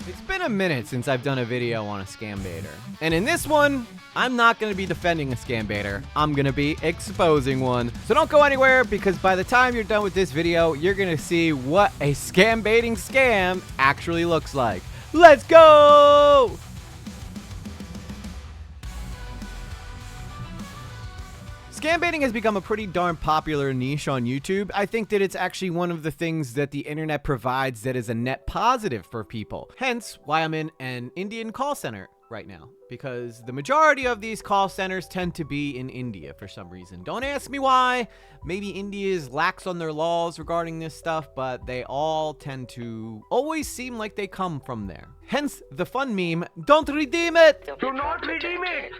It's been a minute since I've done a video on a scam baiter. And in this one, I'm not going to be defending a scam baiter. I'm going to be exposing one. So don't go anywhere, because by the time you're done with this video, you're going to see what a scam baiting scam actually looks like. Let's go! Scam baiting has become a pretty darn popular niche on YouTube. I think that it's actually one of the things that the internet provides that is a net positive for people. Hence why I'm in an Indian call center right now, because the majority of these call centers tend to be in India for some reason. Don't ask me why. Maybe India is lax on their laws regarding this stuff, but they all tend to always seem like they come from there. Hence the fun meme, don't redeem it! Do not redeem it!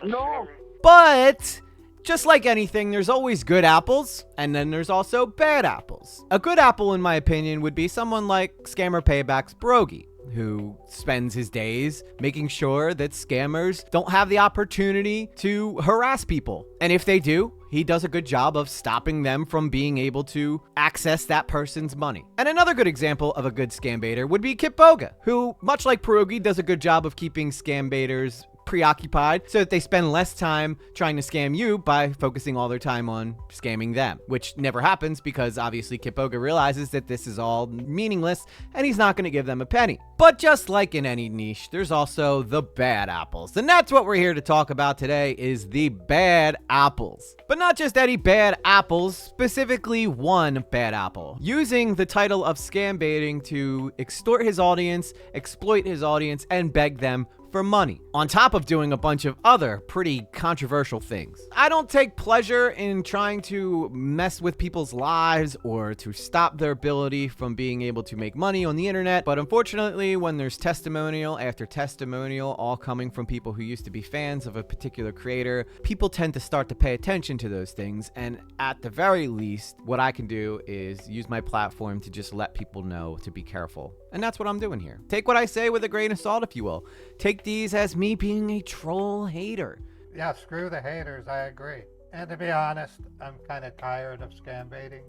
No! But just like anything, there's always good apples, and then there's also bad apples. A good apple, in my opinion, would be someone like Scammer Payback's Brogy, who spends his days making sure that scammers don't have the opportunity to harass people. And if they do, he does a good job of stopping them from being able to access that person's money. And another good example of a good scam baiter would be Kitboga, who, much like Pierogi, does a good job of keeping scam baiters preoccupied so that they spend less time trying to scam you by focusing all their time on scamming them, which never happens because obviously Kitboga realizes that this is all meaningless and he's not going to give them a penny. But just like in any niche, there's also the bad apples, and that's what we're here to talk about today, is the bad apples. But not just any bad apples, specifically one bad apple, using the title of scam baiting to extort his audience, exploit his audience, and beg them for money, on top of doing a bunch of other pretty controversial things. I don't take pleasure in trying to mess with people's lives or to stop their ability from being able to make money on the internet, but unfortunately, when there's testimonial after testimonial all coming from people who used to be fans of a particular creator, people tend to start to pay attention to those things, and at the very least, what I can do is use my platform to just let people know to be careful. And that's what I'm doing here. Take what I say with a grain of salt, if you will. Take these as me being a troll hater. Yeah, screw the haters, I agree. And to be honest, I'm kind of tired of scam baiting.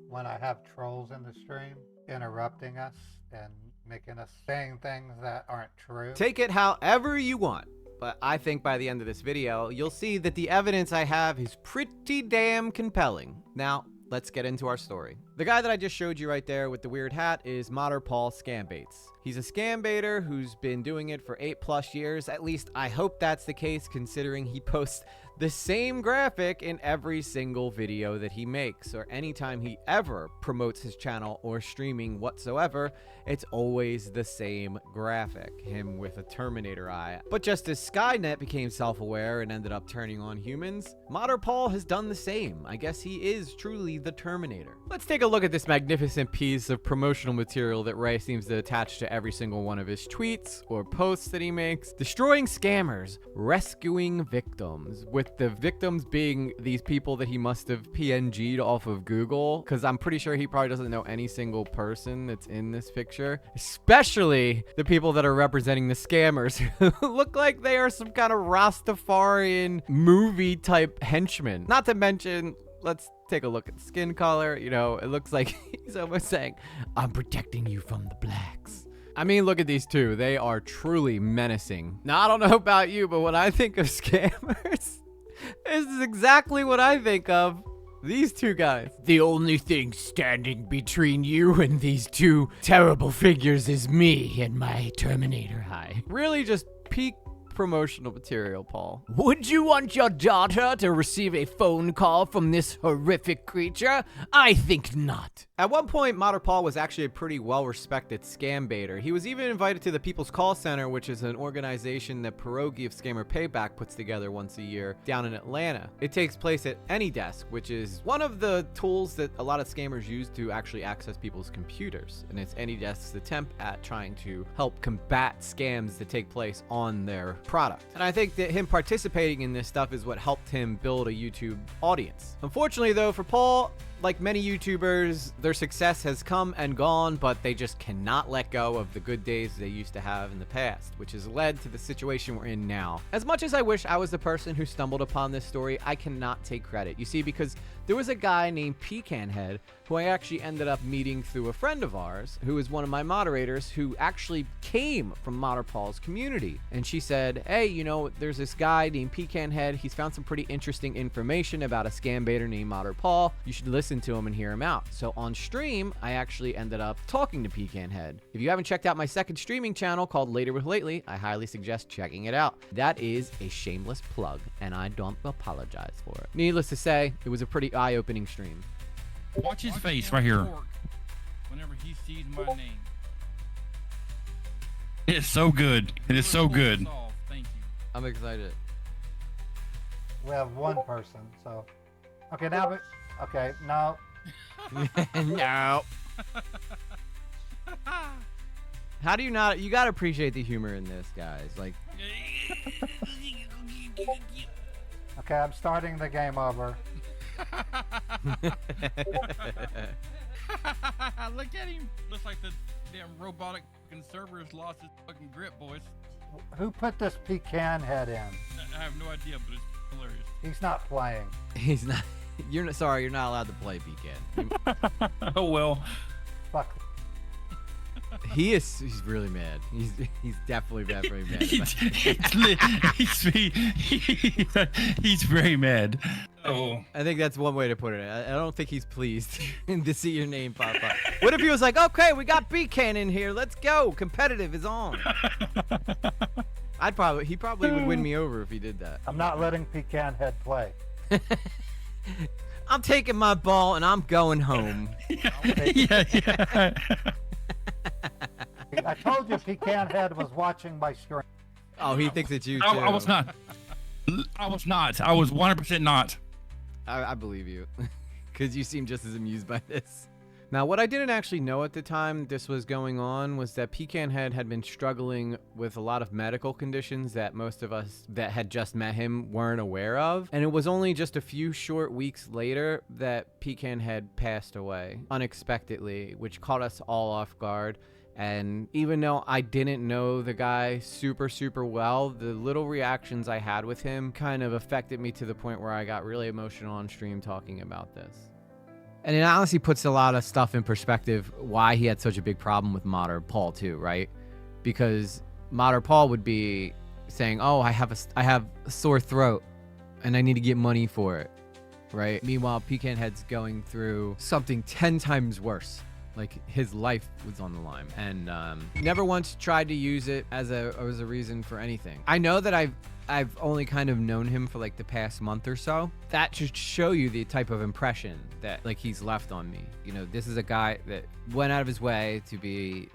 When I have trolls in the stream interrupting us and making us saying things that aren't true. Take it however you want. But I think by the end of this video, you'll see that the evidence I have is pretty damn compelling. Now, let's get into our story. The guy that I just showed you right there with the weird hat is Modder Paul Scam Baits. He's a scam baiter who's been doing it for 8+ years. At least I hope that's the case, considering he posts the same graphic in every single video that he makes, or anytime he ever promotes his channel or streaming whatsoever, it's always the same graphic, him with a Terminator eye. But just as Skynet became self-aware and ended up turning on humans, Modder Paul has done the same. I guess he is truly the Terminator. Let's take a look at this magnificent piece of promotional material that Ray seems to attach to every single one of his tweets or posts that he makes. Destroying scammers, rescuing victims, with the victims being these people that he must have PNG'd off of Google, because I'm pretty sure he probably doesn't know any single person that's in this picture, especially the people that are representing the scammers who look like they are some kind of Rastafarian movie type henchmen. Not to mention, let's take a look at the skin color. You know, it looks like he's almost saying, I'm protecting you from the blacks. I mean, look at these two. They are truly menacing. Now, I don't know about you, but when I think of scammers, this is exactly what I think of. These two guys. The only thing standing between you and these two terrible figures is me and my Terminator eye. Really just peak promotional material, Paul. Would you want your daughter to receive a phone call from this horrific creature? I think not. At one point, Modder Paul was actually a pretty well-respected scam baiter. He was even invited to the People's Call Center, which is an organization that Pierogi of Scammer Payback puts together once a year down in Atlanta. It takes place at AnyDesk, which is one of the tools that a lot of scammers use to actually access people's computers. And it's AnyDesk's attempt at trying to help combat scams that take place on their product. And I think that him participating in this stuff is what helped him build a YouTube audience. Unfortunately, though, for Paul, Like many YouTubers, their success has come and gone, but they just cannot let go of the good days they used to have in the past, which has led to the situation we're in now. As much as I wish I was the person who stumbled upon this story, I cannot take credit. You see, because there was a guy named Pecanhead who I actually ended up meeting through a friend of ours who is one of my moderators who actually came from Modder Paul's community. And she said, hey, you know, there's this guy named Pecanhead. He's found some pretty interesting information about a scam baiter named Modder Paul. You should listen to him and hear him out. So on stream, I actually ended up talking to Pecanhead. If you haven't checked out my second streaming channel called Later with Lately, I highly suggest checking it out. That is a shameless plug, and I don't apologize for it. Needless to say, it was a pretty eye-opening stream. Watch his face right here. Whenever he sees my name. It's so good. It is so good. Thank you. I'm excited. We have one person, so. Okay, now, okay, now. No. How do you not? You gotta appreciate the humor in this, guys. Like. Okay, I'm starting the game over. Look at him. Looks like the damn robotic conservator's lost his fucking grip, boys. Who put this pecan head in? I have no idea, but it's hilarious. He's not playing. He's not. You're not. Sorry, you're not allowed to play Pecan. Oh well. Fuck. He's really mad. He's definitely very mad. He's very mad. Oh. I think that's one way to put it. I don't think he's pleased to see your name pop up. What if he was like, okay, we got Pecan in here. Let's go. Competitive is on. He probably would win me over if he did that. I'm not letting pecan head play. I'm taking my ball and I'm going home. Yeah. I told you pecan head was watching my stream. Oh, he thinks it's you too. I was not. I was not. I was 100% not. I believe you, because you seem just as amused by this. Now, what I didn't actually know at the time this was going on was that Pecanhead had been struggling with a lot of medical conditions that most of us that had just met him weren't aware of. And it was only just a few short weeks later that Pecanhead passed away unexpectedly, which caught us all off guard. And even though I didn't know the guy super well, the little reactions I had with him kind of affected me to the point where I got really emotional on stream talking about this. And it honestly puts a lot of stuff in perspective why he had such a big problem with Modder Paul too, right? Because Modder Paul would be saying, oh, I have a sore throat and I need to get money for it, right? Meanwhile, Pecanhead's going through something 10 times worse. Like his life was on the line, and never once tried to use it as a reason for anything. I know that I've only kind of known him for like the past month or so. That should show you the type of impression that like he's left on me. You know, this is a guy that went out of his way to be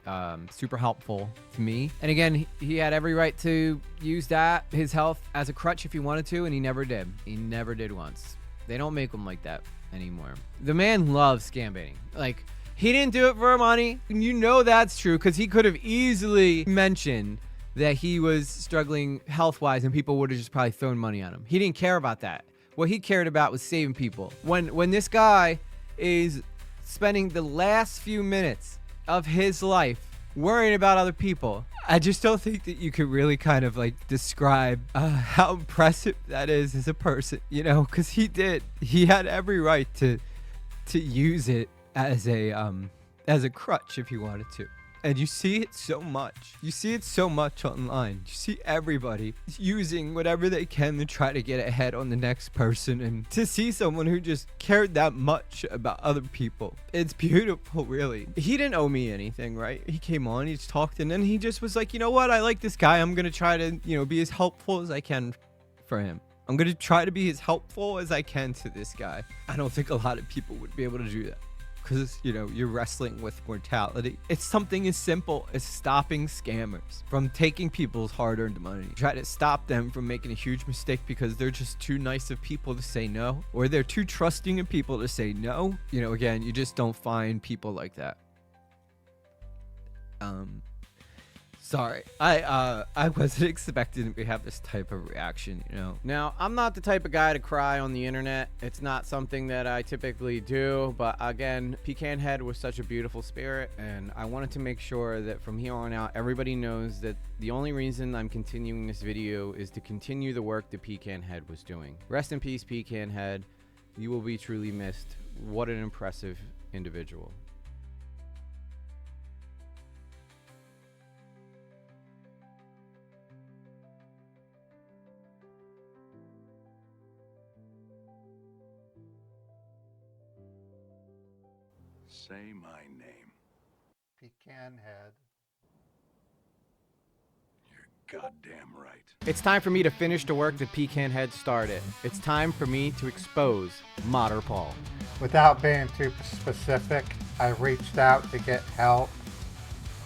super helpful to me. And again, he had every right to use his health as a crutch if he wanted to, and he never did. He never did once. They don't make him like that anymore. The man loves scam baiting. Like, he didn't do it for money, and you know that's true, because he could have easily mentioned that he was struggling health-wise and people would have just probably thrown money on him. He didn't care about that. What he cared about was saving people. When this guy is spending the last few minutes of his life worrying about other people, I just don't think that you could really kind of like describe how impressive that is as a person, you know, because he had every right to use it as a crutch if he wanted to. And you see it so much. You see it so much online. You see everybody using whatever they can to try to get ahead on the next person. And to see someone who just cared that much about other people, it's beautiful, really. He didn't owe me anything, right? He came on, he just talked, and then he just was like, you know what? I like this guy. I'm going to try to, you know, be as helpful as I can for him. I'm going to try to be as helpful as I can to this guy. I don't think a lot of people would be able to do that. Because, you know, you're wrestling with mortality. It's something as simple as stopping scammers from taking people's hard-earned money. Try to stop them from making a huge mistake because they're just too nice of people to say no, or they're too trusting of people to say no. You know, again, you just don't find people like that. Sorry, I wasn't expecting to have this type of reaction, you know. Now, I'm not the type of guy to cry on the internet. It's not something that I typically do, but again, Pecanhead was such a beautiful spirit, and I wanted to make sure that from here on out, everybody knows that the only reason I'm continuing this video is to continue the work that Pecanhead was doing. Rest in peace, Pecanhead. You will be truly missed. What an impressive individual. Say my name. Pecanhead. You're goddamn right. It's time for me to finish the work that Pecanhead started. It's time for me to expose Mater Paul. Without being too specific, I reached out to get help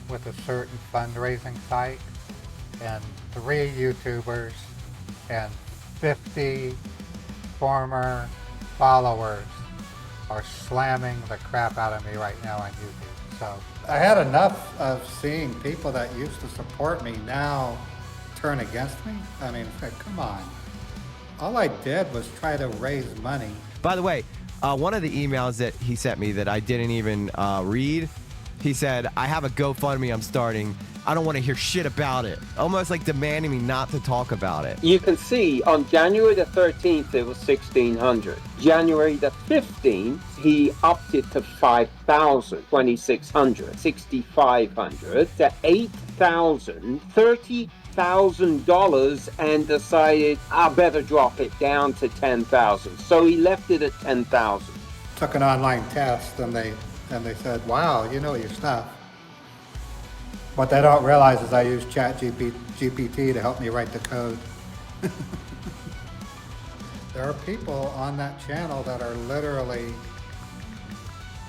with a certain fundraising site, and 3 YouTubers and 50 former followers are slamming the crap out of me right now on YouTube. So I had enough of seeing people that used to support me now turn against me. I mean, come on. All I did was try to raise money. By the way, one of the emails that he sent me that I didn't even read, he said, I have a GoFundMe I'm starting. I don't want to hear shit about it. Almost like demanding me not to talk about it. You can see on January the 13th, it was 1,600. January the 15th, he upped it to 5,000, 2,600, 6,500, to 8,000, $30,000, and decided I better drop it down to 10,000. So he left it at 10,000. Took an online test and they said, wow, you know your stuff. What they don't realize is I use ChatGPT to help me write the code. There are people on that channel that are literally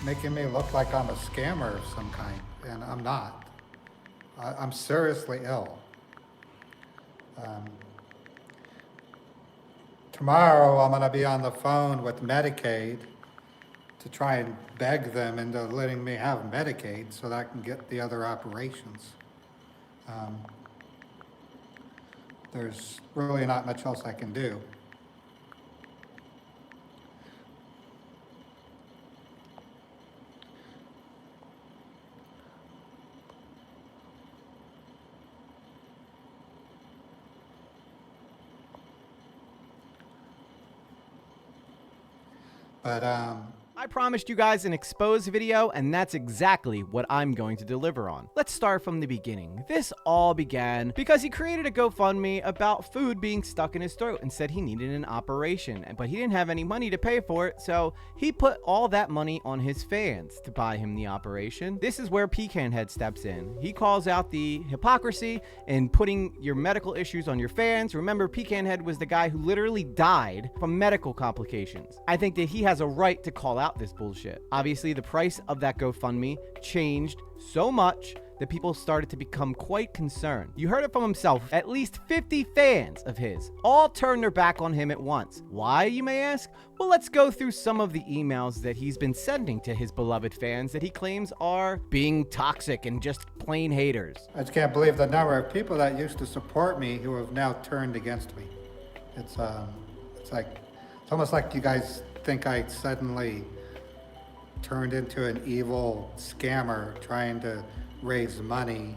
making me look like I'm a scammer of some kind, and I'm not. I'm seriously ill. Tomorrow I'm gonna be on the phone with Medicaid to try and beg them into letting me have Medicaid so that I can get the other operations. There's really not much else I can do. But I promised you guys an expose video, and that's exactly what I'm going to deliver on. Let's start from the beginning. This all began because he created a GoFundMe about food being stuck in his throat and said he needed an operation, but he didn't have any money to pay for it, so he put all that money on his fans to buy him the operation. This is where Pecanhead steps in. He calls out the hypocrisy in putting your medical issues on your fans. Remember, Pecanhead was the guy who literally died from medical complications. I think that he has a right to call out this bullshit. Obviously, the price of that GoFundMe changed so much that people started to become quite concerned. You heard it from himself. At least 50 fans of his all turned their back on him at once. Why, you may ask? Well, let's go through some of the emails that he's been sending to his beloved fans that he claims are being toxic and just plain haters. I just can't believe the number of people that used to support me who have now turned against me. It's almost like you guys think I suddenly turned into an evil scammer trying to raise money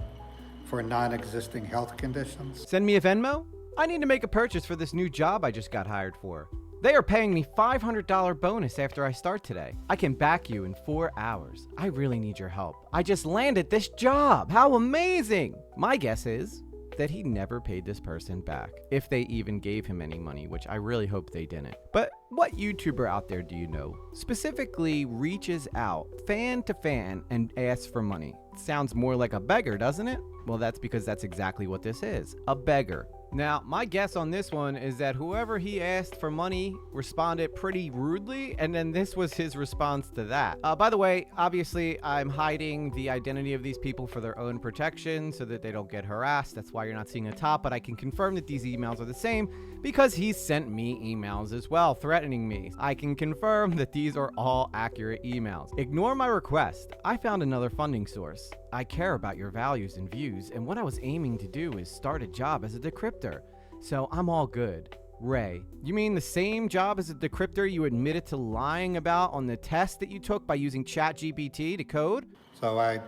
for non-existing health conditions. Send me a Venmo? I need to make a purchase for this new job I just got hired for. They are paying me $500 bonus after I start today. I can back you in 4 hours. I really need your help. I just landed this job. How amazing! My guess is that he never paid this person back, if they even gave him any money, which I really hope they didn't. But what YouTuber out there do you know specifically reaches out fan to fan and asks for money? It sounds more like a beggar, doesn't it? Well, that's because that's exactly what this is, a beggar. Now, my guess on this one is that whoever he asked for money responded pretty rudely, and then this was his response to that. By the way, obviously, I'm hiding the identity of these people for their own protection so that they don't get harassed. That's why you're not seeing the top, but I can confirm that these emails are the same because he sent me emails as well, threatening me. I can confirm that these are all accurate emails. Ignore my request. I found another funding source. this. I care about your values and views, and what I was aiming to do is start a job as a decryptor. So I'm all good. Ray, you mean the same job as a decryptor you admitted to lying about on the test that you took by using ChatGPT to code? So I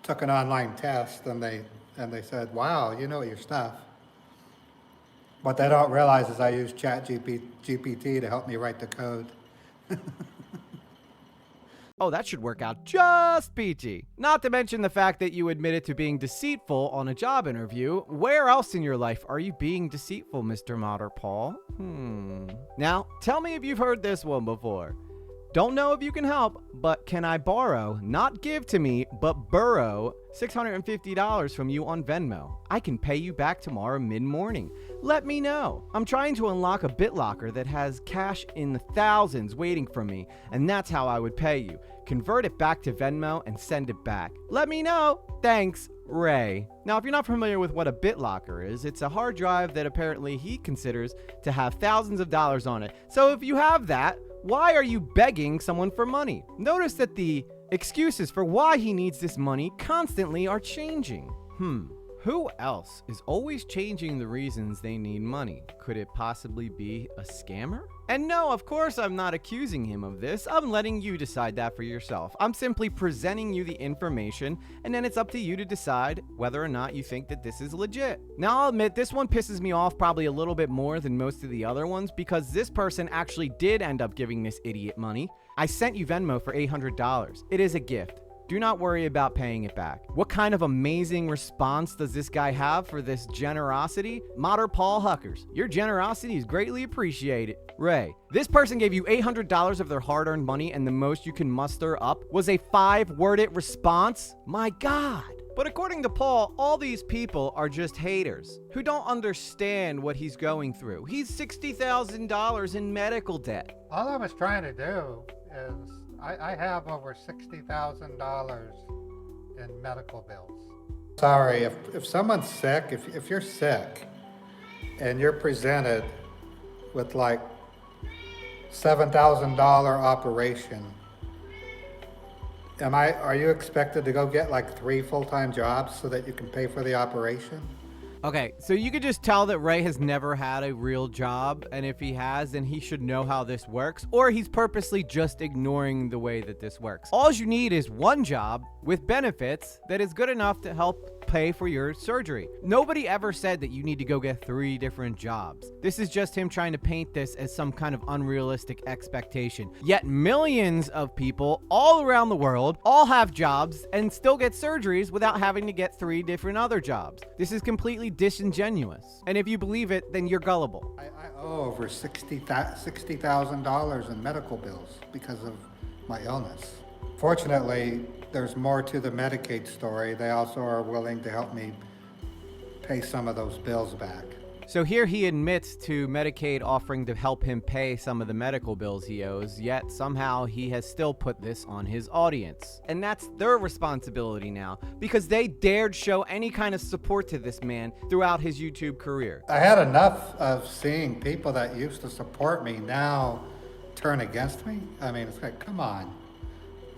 took an online test, and they said, wow, you know your stuff. What they don't realize is I use ChatGPT to help me write the code. Oh, that should work out just peachy. Not to mention the fact that you admitted to being deceitful on a job interview. Where else in your life are you being deceitful, Mr. Motter Paul? Now, tell me if you've heard this one before. Don't know if you can help, but can I borrow, not give to me, but borrow $650 from you on Venmo? I can pay you back tomorrow mid-morning. Let me know. I'm trying to unlock a BitLocker that has cash in the thousands waiting for me, and that's how I would pay you. Convert it back to Venmo and send it back. Let me know. Thanks, Ray. Now, if you're not familiar with what a BitLocker is, it's a hard drive that apparently he considers to have thousands of dollars on it. So if you have that, why are you begging someone for money? Notice that the excuses for why he needs this money constantly are changing. Who else is always changing the reasons they need money? Could it possibly be a scammer? And no, of course I'm not accusing him of this. I'm letting you decide that for yourself. I'm simply presenting you the information, and then it's up to you to decide whether or not you think that this is legit. Now, I'll admit this one pisses me off probably a little bit more than most of the other ones because this person actually did end up giving this idiot money. I sent you Venmo for $800. It is a gift. Do not worry about paying it back. What kind of amazing response does this guy have for this generosity? Motter Paul Huckers, your generosity is greatly appreciated. Ray, this person gave you $800 of their hard-earned money, and the most you can muster up was a 5-worded response? My God. But according to Paul, all these people are just haters who don't understand what he's going through. He's $60,000 in medical debt. All I was trying to do is I have over $60,000 in medical bills. Sorry, if someone's sick, if you're sick and you're presented with like $7,000 operation, are you expected to go get like 3 full-time jobs so that you can pay for the operation? Okay, so you could just tell that Ray has never had a real job, and if he has, then he should know how this works, or he's purposely just ignoring the way that this works. All you need is one job with benefits that is good enough to help pay for your surgery. Nobody ever said that you need to go get 3 different jobs. This is just him trying to paint this as some kind of unrealistic expectation. Yet millions of people all around the world all have jobs and still get surgeries without having to get 3 different other jobs. This is completely disingenuous. And if you believe it, then you're gullible. I owe over $60,000 in medical bills because of my illness. Fortunately, there's more to the Medicaid story. They also are willing to help me pay some of those bills back. So here he admits to Medicaid offering to help him pay some of the medical bills he owes, yet somehow he has still put this on his audience. And that's their responsibility now, because they dared show any kind of support to this man throughout his YouTube career. I had enough of seeing people that used to support me now turn against me. I mean, it's like, come on.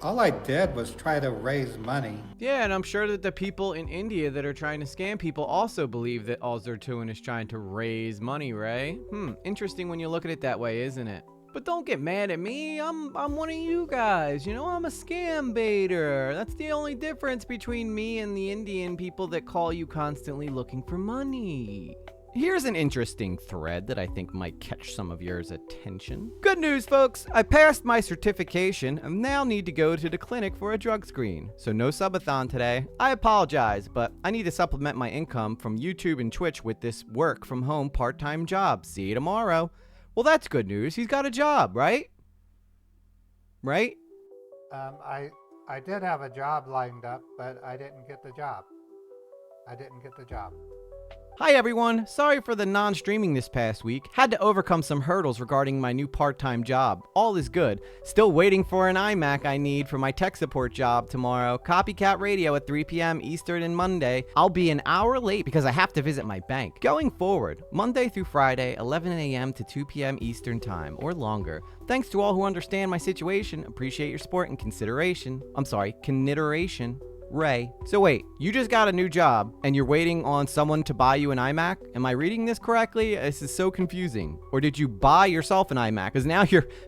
All I did was try to raise money. Yeah, and I'm sure that the people in India that are trying to scam people also believe that all they're doing is trying to raise money, Ray. Interesting when you look at it that way, isn't it? But don't get mad at me. I'm one of you guys. You know, I'm a scam baiter. That's the only difference between me and the Indian people that call you constantly looking for money. Here's an interesting thread that I think might catch some of yours attention. Good news, folks. I passed my certification and now need to go to the clinic for a drug screen. So no subathon today. I apologize, but I need to supplement my income from YouTube and Twitch with this work from home part-time job. See you tomorrow. Well, that's good news. He's got a job, right? Right? I did have a job lined up, but I didn't get the job. Hi everyone, sorry for the non-streaming this past week. Had to overcome some hurdles regarding my new part-time job. All is good. Still waiting for an iMac I need for my tech support job tomorrow. Copycat Radio at 3 p.m. Eastern and Monday. I'll be an hour late because I have to visit my bank. Going forward, Monday through Friday, 11 a.m. to 2 p.m. Eastern Time or longer. Thanks to all who understand my situation. Appreciate your support and consideration. Ray. So wait, you just got a new job and you're waiting on someone to buy you an iMac? Am I reading this correctly? This is so confusing. Or did you buy yourself an iMac? Because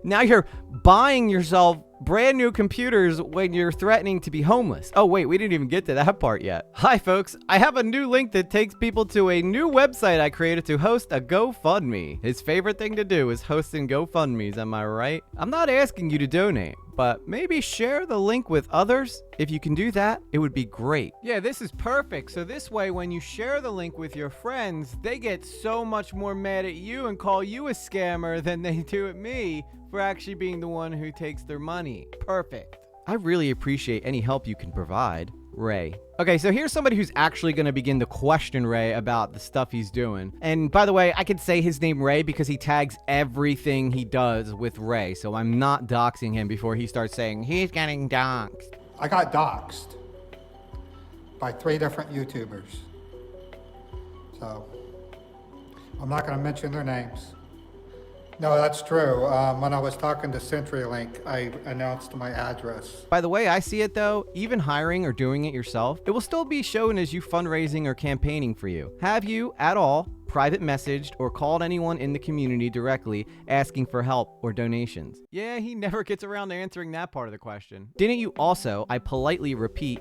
now you're buying yourself brand new computers when you're threatening to be homeless. Oh wait, we didn't even get to that part yet. Hi folks, I have a new link that takes people to a new website I created to host a GoFundMe. His favorite thing to do is hosting GoFundMes, am I right? I'm not asking you to donate, but maybe share the link with others. If you can do that, it would be great. Yeah, this is perfect. So this way, when you share the link with your friends, they get so much more mad at you and call you a scammer than they do at me for actually being the one who takes their money. Perfect. I really appreciate any help you can provide. Ray. Okay, so here's somebody who's actually going to begin to question Ray about the stuff he's doing. And by the way, I could say his name Ray because he tags everything he does with Ray. So I'm not doxing him before he starts saying he's getting doxed. I got doxxed by 3 different YouTubers. So I'm not going to mention their names. No, that's true. When I was talking to CenturyLink, I announced my address. By the way I see it though, even hiring or doing it yourself, it will still be shown as you fundraising or campaigning for you. Have you at all private messaged or called anyone in the community directly asking for help or donations? Yeah, he never gets around to answering that part of the question. Didn't you also, I politely repeat,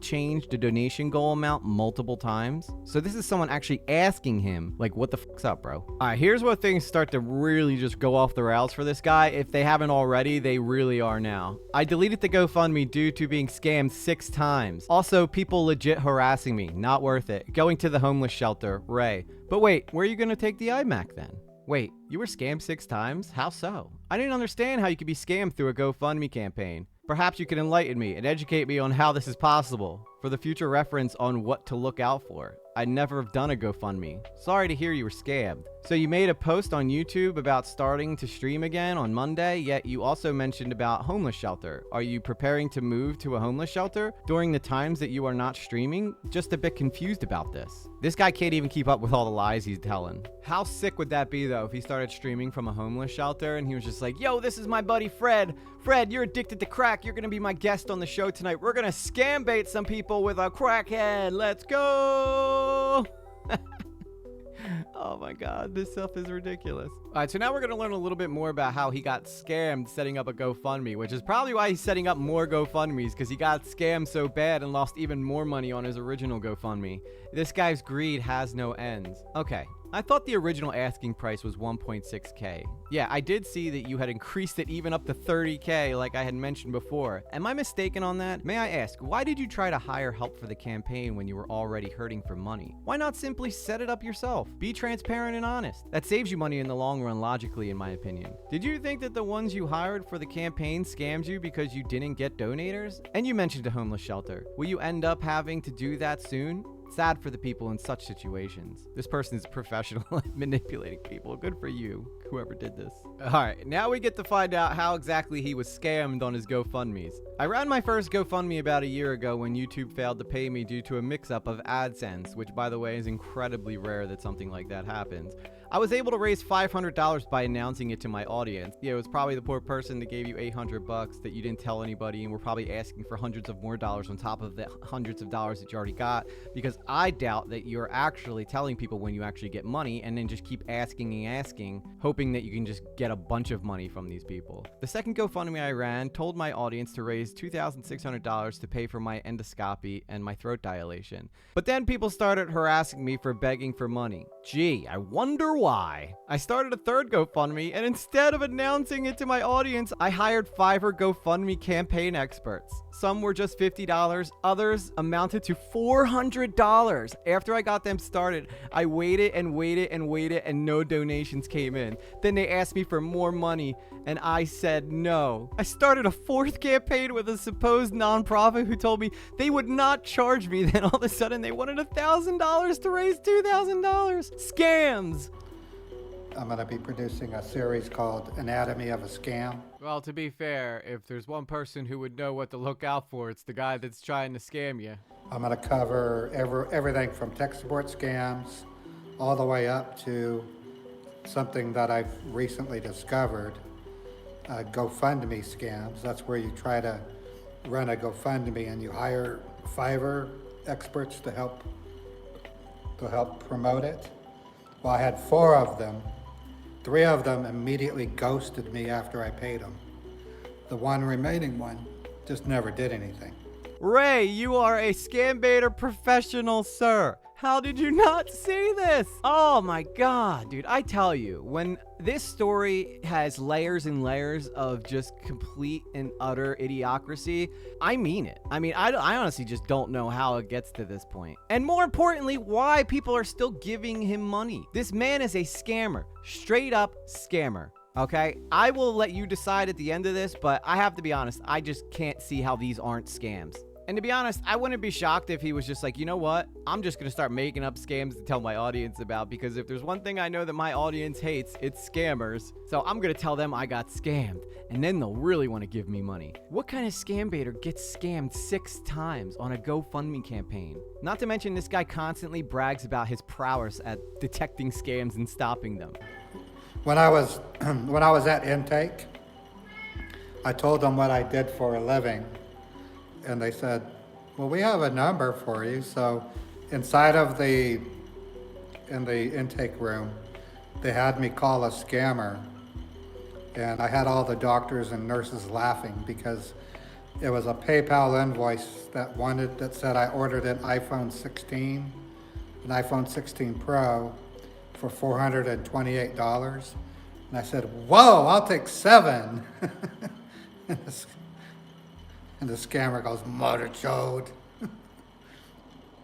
changed the donation goal amount multiple times? So this is someone actually asking him, like, what the fuck's up, bro? All right, here's where things start to really just go off the rails for this guy. If they haven't already, they really are now. I deleted the GoFundMe due to being scammed 6 times. Also, people legit harassing me. Not worth it. Going to the homeless shelter. Ray. But wait, where are you going to take the iMac then? Wait, you were scammed 6 times? How so? I didn't understand how you could be scammed through a GoFundMe campaign. Perhaps you can enlighten me and educate me on how this is possible for the future reference on what to look out for. I'd never have done a GoFundMe. Sorry to hear you were scammed. So you made a post on YouTube about starting to stream again on Monday, yet you also mentioned about homeless shelter. Are you preparing to move to a homeless shelter during the times that you are not streaming? Just a bit confused about this. This guy can't even keep up with all the lies he's telling. How sick would that be though if he started streaming from a homeless shelter and he was just like, yo, this is my buddy Fred. Fred, you're addicted to crack. You're gonna be my guest on the show tonight. We're gonna scam bait some people with a crackhead. Let's go. Oh my god, this stuff is ridiculous. All right, so now we're going to learn a little bit more about how he got scammed setting up a GoFundMe, which is probably why he's setting up more GoFundMes, because he got scammed so bad and lost even more money on his original GoFundMe. This guy's greed has no ends. Okay, I thought the original asking price was 1.6K. Yeah, I did see that you had increased it even up to 30K like I had mentioned before. Am I mistaken on that? May I ask, why did you try to hire help for the campaign when you were already hurting for money? Why not simply set it up yourself? Be transparent and honest. That saves you money in the long run, logically, in my opinion. Did you think that the ones you hired for the campaign scammed you because you didn't get donators? And you mentioned a homeless shelter. Will you end up having to do that soon? Sad for the people in such situations. This person is professional at manipulating people. Good for you, whoever did this. All right, now we get to find out how exactly he was scammed on his GoFundMes. I ran my first GoFundMe about a year ago when YouTube failed to pay me due to a mix-up of AdSense, which, by the way, is incredibly rare that something like that happens. I was able to raise $500 by announcing it to my audience. Yeah, it was probably the poor person that gave you $800 that you didn't tell anybody and were probably asking for hundreds of more dollars on top of the hundreds of dollars that you already got, because I doubt that you're actually telling people when you actually get money and then just keep asking and asking, hoping that you can just get a bunch of money from these people. The second GoFundMe I ran told my audience to raise $2,600 to pay for my endoscopy and my throat dilation. But then people started harassing me for begging for money. Gee, I wonder why. I started a third GoFundMe, and instead of announcing it to my audience, I hired Fiverr GoFundMe campaign experts. Some were just $50, others amounted to $400. After I got them started, I waited and waited and waited, and no donations came in. Then they asked me for more money, and I said no. I started a fourth campaign with a supposed nonprofit who told me they would not charge me. Then all of a sudden they wanted $1,000 to raise $2,000. Scams! I'm going to be producing a series called Anatomy of a Scam. Well, to be fair, if there's one person who would know what to look out for, it's the guy that's trying to scam you. I'm going to cover everything from tech support scams all the way up to something that I've recently discovered, GoFundMe scams. That's where you try to run a GoFundMe and you hire Fiverr experts to help promote it. Well, I had 4 of them. 3 of them immediately ghosted me after I paid them. The one remaining one just never did anything. Ray, you are a scam baiter professional, sir. How did you not see this? Oh my God, dude. I tell you, when this story has layers and layers of just complete and utter idiocracy, I mean it. I mean, I honestly just don't know how it gets to this point. And more importantly, why people are still giving him money. This man is a scammer, straight up scammer. Okay, I will let you decide at the end of this, but I have to be honest, I just can't see how these aren't scams. And to be honest, I wouldn't be shocked if he was just like, you know what? I'm just going to start making up scams to tell my audience about, because if there's one thing I know that my audience hates, it's scammers. So I'm going to tell them I got scammed, and then they'll really want to give me money. What kind of scam baiter gets scammed 6 times on a GoFundMe campaign? Not to mention this guy constantly brags about his prowess at detecting scams and stopping them. When I was at intake, I told them what I did for a living, and they said, well, we have a number for you. So inside of in the intake room, they had me call a scammer, and I had all the doctors and nurses laughing because it was a PayPal invoice that said I ordered an iPhone 16 Pro for $428. And I said, whoa, I'll take 7. And the scammer goes, mother chode.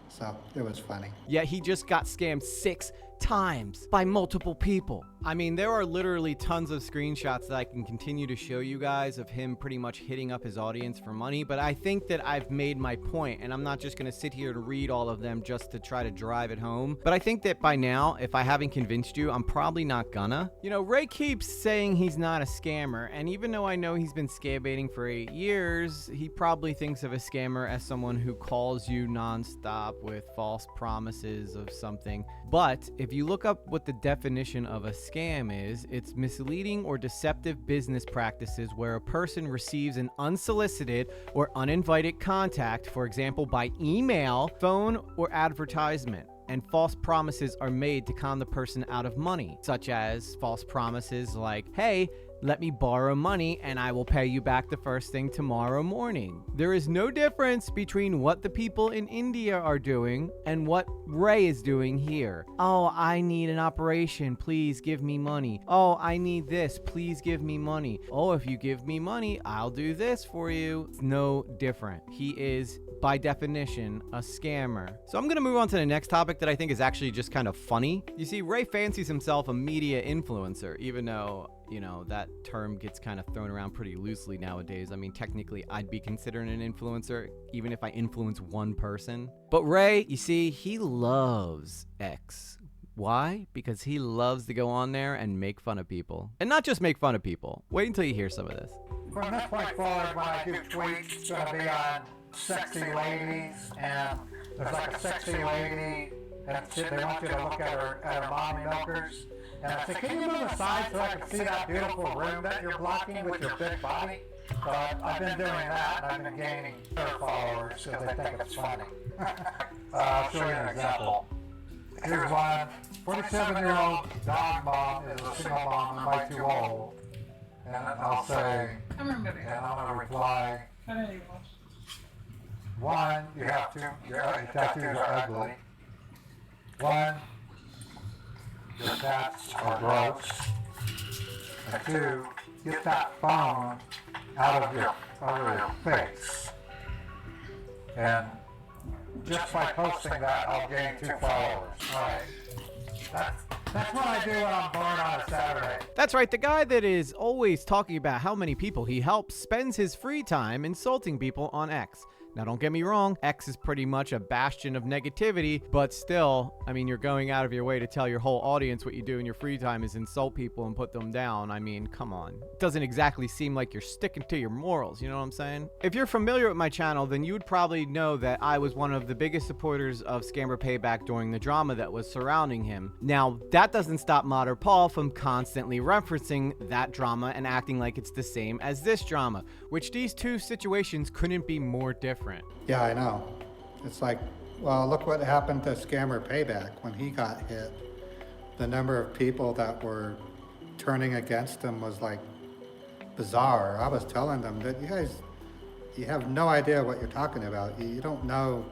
So it was funny. Yet he just got scammed 6 times by multiple people. I mean, there are literally tons of screenshots that I can continue to show you guys of him pretty much hitting up his audience for money, but I think that I've made my point, and I'm not just going to sit here to read all of them just to try to drive it home. But I think that by now, if I haven't convinced you, I'm probably not gonna. You know, Ray keeps saying he's not a scammer, and even though I know he's been scam baiting for 8 years, he probably thinks of a scammer as someone who calls you nonstop with false promises of something. But if you look up what the definition of a scam is, it's misleading or deceptive business practices where a person receives an unsolicited or uninvited contact, for example, by email, phone, or advertisement, and false promises are made to con the person out of money, such as false promises like, hey, let me borrow money and I will pay you back the first thing tomorrow morning. There is no difference between what the people in India are doing and what Ray is doing here. Oh, I need an operation. Please give me money. Oh, I need this. Please give me money. Oh, if you give me money, I'll do this for you. It's no different. He is, by definition, a scammer. So I'm going to move on to the next topic that I think is actually just kind of funny. You see, Ray fancies himself a media influencer, even though, you know, that term gets kind of thrown around pretty loosely nowadays. I mean, technically, I'd be considered an influencer, even if I influence one person. But Ray, you see, he loves X. Why? Because he loves to go on there and make fun of people. And not just make fun of people. Wait until you hear some of this. From this point forward, when I do tweets, it's going to be on sexy ladies, and there's like a sexy lady, and they want you to look at her mommy milkers. And I said, can you move aside so I can see that beautiful room that you're blocking with your big body? So I've been doing that, and I've been gaining her followers because they think it's funny. I'll show you an example. Here's one. 47-year-old dog mom is a single mom and way too old. And I'll say, and I'm going to reply, 1, you have to, your tattoos are ugly. 1, your tats are gross. And 2, get that phone out of your face. And just by posting that, I'll gain 2 followers. All right. That's what I do when I'm bored on a Saturday. That's right, the guy that is always talking about how many people he helps spends his free time insulting people on X. Now, don't get me wrong, X is pretty much a bastion of negativity, but still, I mean, you're going out of your way to tell your whole audience what you do in your free time is insult people and put them down. I mean, come on. It doesn't exactly seem like you're sticking to your morals, you know what I'm saying? If you're familiar with my channel, then you would probably know that I was one of the biggest supporters of Scammer Payback during the drama that was surrounding him. Now, that doesn't stop Modder Paul from constantly referencing that drama and acting like it's the same as this drama, which these two situations couldn't be more different. Yeah, I know. It's like, well, look what happened to Scammer Payback when he got hit. The number of people that were turning against him was like bizarre. I was telling them that you have no idea what you're talking about. You don't know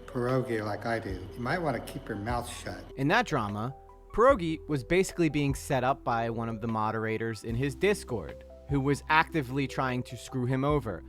pierogi like I do. You might want to keep your mouth shut. In that drama, Pierogi was basically being set up by one of the moderators in his Discord, who was actively trying to screw him over.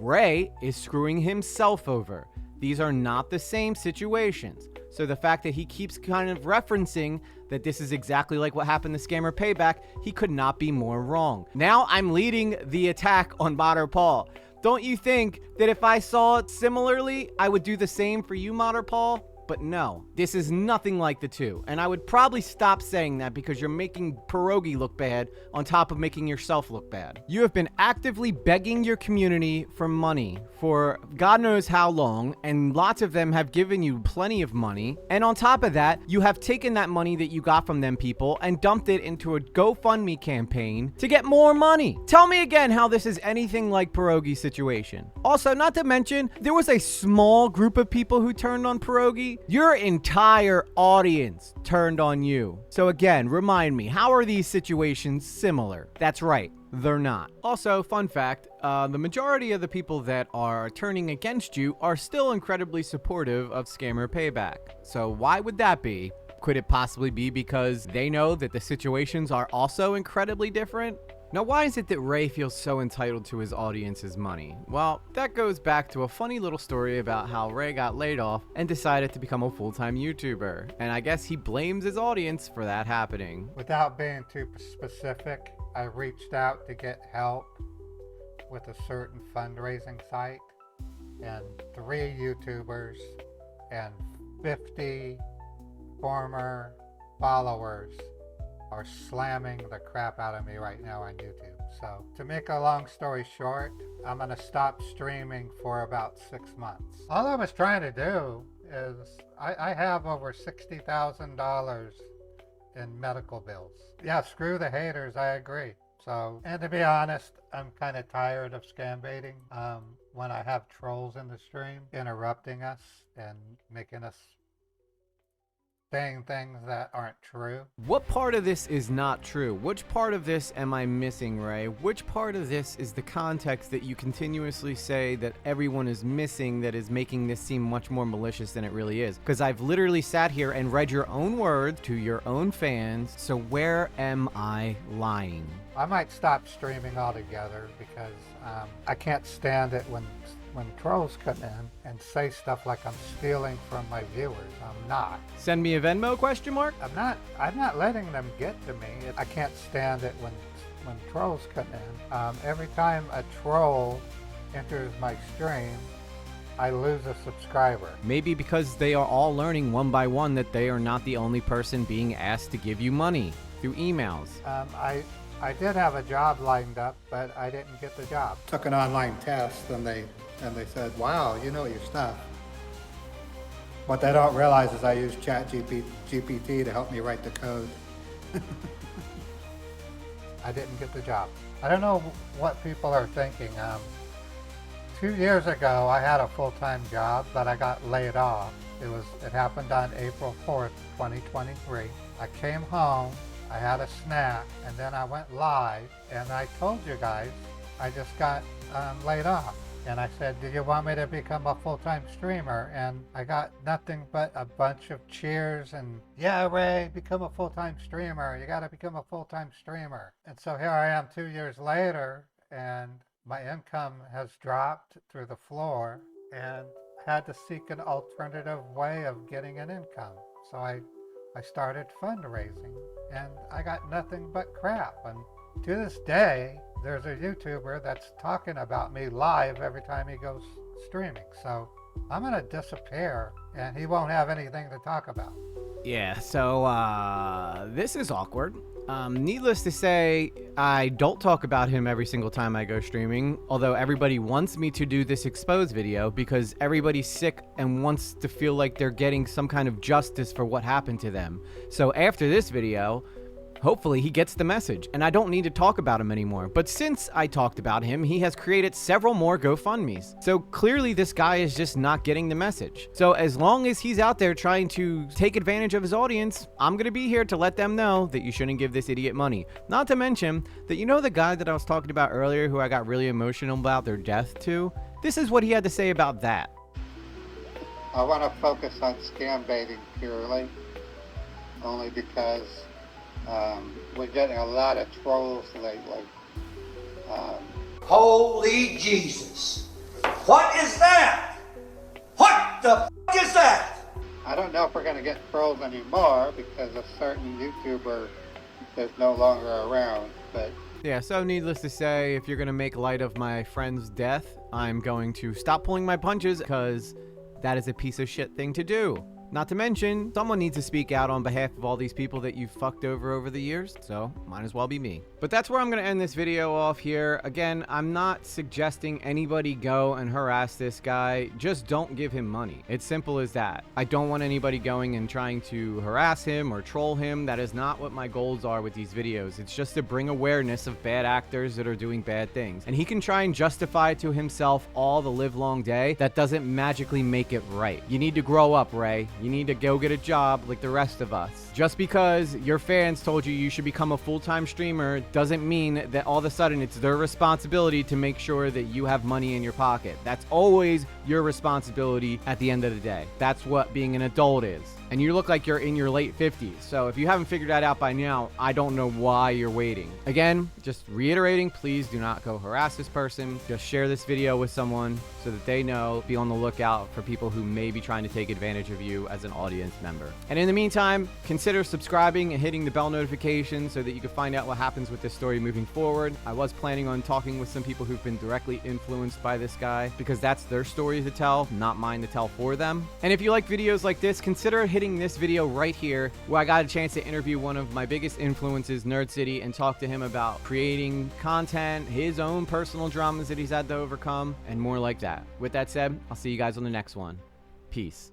Ray is screwing himself over. These are not the same situations. So the fact that he keeps kind of referencing that this is exactly like what happened to Scammer Payback, he could not be more wrong. Now I'm leading the attack on Modder Paul. Don't you think that if I saw it similarly, I would do the same for you, Modder Paul? But no, this is nothing like the two. And I would probably stop saying that because you're making Pierogi look bad on top of making yourself look bad. You have been actively begging your community for money for God knows how long, and lots of them have given you plenty of money. And on top of that, you have taken that money that you got from them people and dumped it into a GoFundMe campaign to get more money. Tell me again how this is anything like Pierogi's situation. Also, not to mention, there was a small group of people who turned on Pierogi. Your entire audience turned on you. So again, remind me, how are these situations similar? That's right, they're not. Also, fun fact, the majority of the people that are turning against you are still incredibly supportive of Scammer Payback. So why would that be? Could it possibly be because they know that the situations are also incredibly different? Now, why is it that Ray feels so entitled to his audience's money? Well, that goes back to a funny little story about how Ray got laid off and decided to become a full-time YouTuber. And I guess he blames his audience for that happening. Without being too specific, I reached out to get help with a certain fundraising site, and 3 YouTubers and 50 former followers are slamming the crap out of me right now on YouTube. So to make a long story short, I'm gonna stop streaming for about 6 months. All I was trying to do is I have over $60,000 in medical bills. Yeah, screw the haters, I agree. So, and to be honest, I'm kind of tired of scam baiting. When I have trolls in the stream interrupting us and making us saying things that aren't true. What part of this is not true? Which part of this am I missing, Ray? Which part of this is the context that you continuously say that everyone is missing that is making this seem much more malicious than it really is? Because I've literally sat here and read your own words to your own fans, so where am I lying? I might stop streaming altogether because I can't stand it when trolls come in and say stuff like I'm stealing from my viewers. I'm not. Send me a Venmo, question mark? I'm not letting them get to me. I can't stand it when trolls come in. Every time a troll enters my stream, I lose a subscriber. Maybe because they are all learning one by one that they are not the only person being asked to give you money through emails. I did have a job lined up, but I didn't get the job. Took an online test and they said, wow, you know your stuff. What they don't realize is I use ChatGPT to help me write the code. I didn't get the job. I don't know what people are thinking. 2 years ago, I had a full-time job, but I got laid off. It happened on April 4th, 2023. I came home, I had a snack, and then I went live, and I told you guys I just got laid off. And I said, do you want me to become a full-time streamer? And I got nothing but a bunch of cheers and, yeah, Ray, become a full-time streamer. You got to become a full-time streamer. And so here I am 2 years later, and my income has dropped through the floor, and had to seek an alternative way of getting an income. So I started fundraising, and I got nothing but crap. And to this day, there's a YouTuber that's talking about me live every time he goes streaming. So I'm gonna disappear and he won't have anything to talk about. Yeah, so this is awkward. Needless to say, I don't talk about him every single time I go streaming, although everybody wants me to do this expose video because everybody's sick and wants to feel like they're getting some kind of justice for what happened to them. So after this video, Hopefully he gets the message and I don't need to talk about him anymore. But since I talked about him, he has created several more GoFundMes. So clearly this guy is just not getting the message. So as long as he's out there trying to take advantage of his audience, I'm gonna be here to let them know that you shouldn't give this idiot money. Not to mention that, you know, the guy that I was talking about earlier who I got really emotional about their death to? This is what he had to say about that. I want to focus on scam baiting purely, only because we're getting a lot of trolls lately. Holy Jesus. What is that? What the f*** is that? I don't know if we're going to get trolls anymore because a certain YouTuber is no longer around, but Yeah, so needless to say, if you're going to make light of my friend's death, I'm going to stop pulling my punches because that is a piece of shit thing to do. Not to mention, someone needs to speak out on behalf of all these people that you've fucked over the years, so might as well be me. But that's where I'm going to end this video off here. Again, I'm not suggesting anybody go and harass this guy. Just don't give him money. It's simple as that. I don't want anybody going and trying to harass him or troll him. That is not what my goals are with these videos. It's just to bring awareness of bad actors that are doing bad things. And he can try and justify to himself all the live long day. That doesn't magically make it right. You need to grow up, Ray. You need to go get a job like the rest of us. Just because your fans told you you should become a full-time streamer doesn't mean that all of a sudden it's their responsibility to make sure that you have money in your pocket. That's always your responsibility at the end of the day. That's what being an adult is. And you look like you're in your late 50s. So if you haven't figured that out by now, I don't know why you're waiting. Again, just reiterating, please do not go harass this person. Just share this video with someone so that they know. Be on the lookout for people who may be trying to take advantage of you as an audience member. And in the meantime, consider subscribing and hitting the bell notification so that you can find out what happens with this story moving forward. I was planning on talking with some people who've been directly influenced by this guy because that's their story to tell, not mine to tell for them. And if you like videos like this, consider hitting this video right here where I got a chance to interview one of my biggest influences, Nerd City, and talk to him about creating content, his own personal dramas that he's had to overcome, and more like that. With that said, I'll see you guys on the next one. Peace.